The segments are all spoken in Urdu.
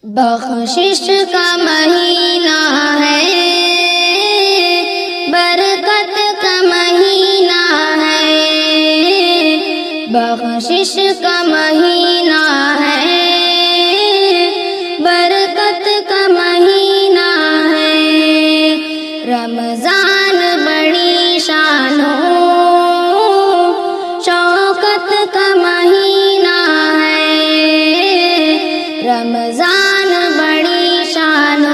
بخشش کا مہینہ ہے، برکت کا مہینہ ہے، بخشش کا مہینہ ہے، برکت کا مہینہ ہے۔ رمضان بڑی شان و شوکت کا مہینہ ہے، رمضان بڑی شان و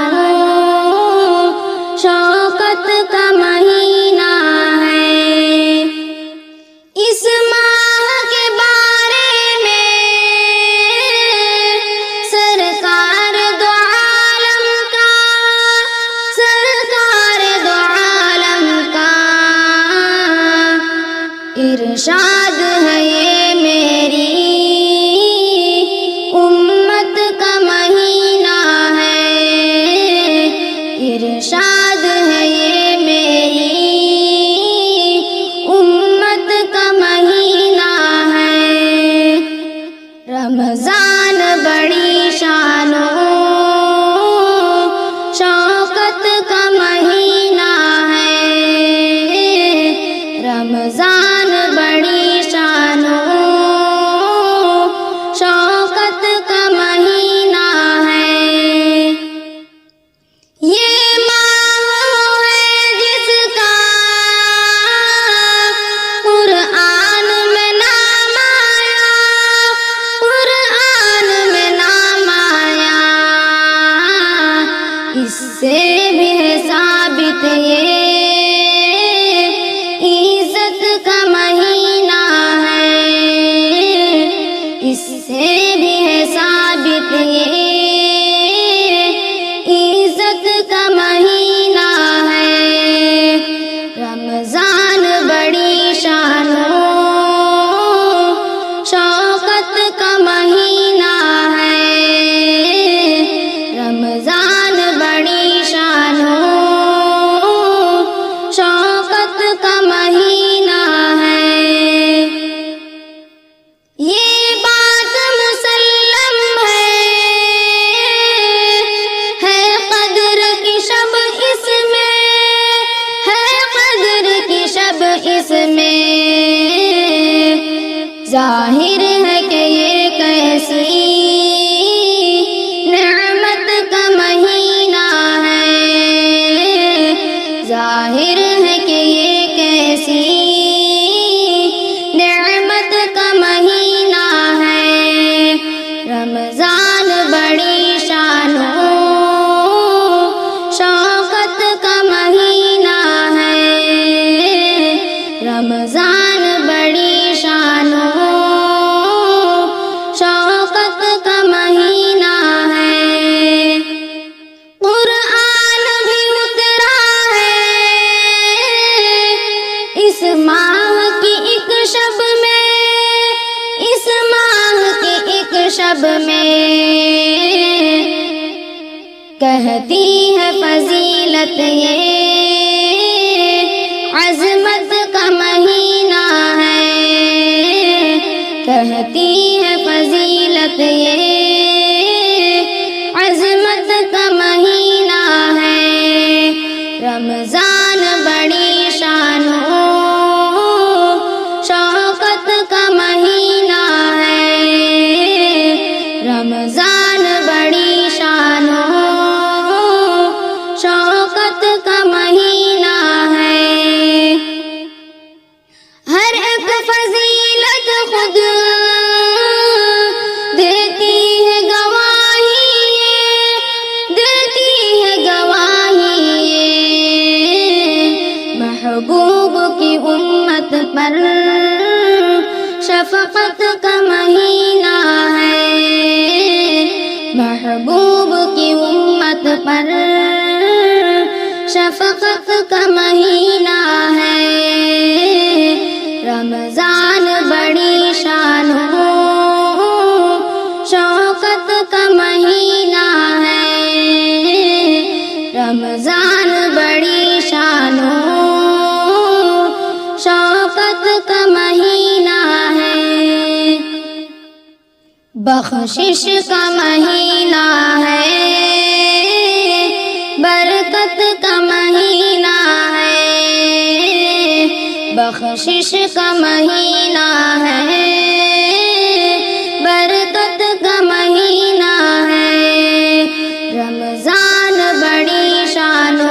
شوکت کا مہینہ ہے۔ اس ماہ کے بارے میں سرکار دو عالم کا، سرکار دو عالم کا ارشاد ہے، یہ میری امت کا مہینہ ہے، ارشاد ہے، یہ میری امت کا مہینہ ہے۔ رمضان بڑی شان و شوکت کا مہینہ ہے، رمضان بڑی شان و شوکت کا مہینہ ہے۔ یہ ماہ ہے جس کا قرآن میں نام آیا، قرآن میں نام آیا، اس سے بھی ہے ثابت یہ عزت کا مہینہ ہے، اس سے بھی ہے ثابت یہ عزت کا مہینہ ہے۔ رمضان بڑی شان و شوکت کا مہینہ ہے، رمضان بڑی شان و شوکت کا مہینہ ہے۔ یہ بات مسلم ہے قدر کی شب اس میں، ہے قدر کی شب اس میں، ظاہر ہے کہ یہ کیسی نعمت کا مہینہ ہے، ظاہر ہے کہ یہ کیسی نعمت کا مہینہ ہے۔ رمضان بڑی شان و شوکت کا مہینہ ہے، رمضان بڑی شان و شوکت کا مہینہ ہے۔ قرآن بھی اترا ہے اس ماہ کی ایک شب میں، اس ماہ کی ایک شب میں، کہتی ہے فضیلت یہ عظمت کا مہینہ ہے، کہتی ہے فضیلت یہ عظمت کا مہینہ ہے۔ رمضان بڑی شان و شوکت کا مہینہ ہے، رمضان بڑی شان و شوکت کا مہینہ ہے۔ ہر ایک فضیلت خود دیتی ہے گواہی، دیتی ہے گواہی، محبوب کی امت پر شفقت کا مہینہ ہے، محبوب کی امت پر شفقت کا مہینہ ہے۔ رمضان بڑی شان و شوکت کا مہینہ ہے، رمضان بڑی شان و شوکت کا مہینہ ہے۔ بخشش کا مہینہ ہے، بخشش کا مہینہ ہے، برکت کا مہینہ ہے، رمضان بڑی شان و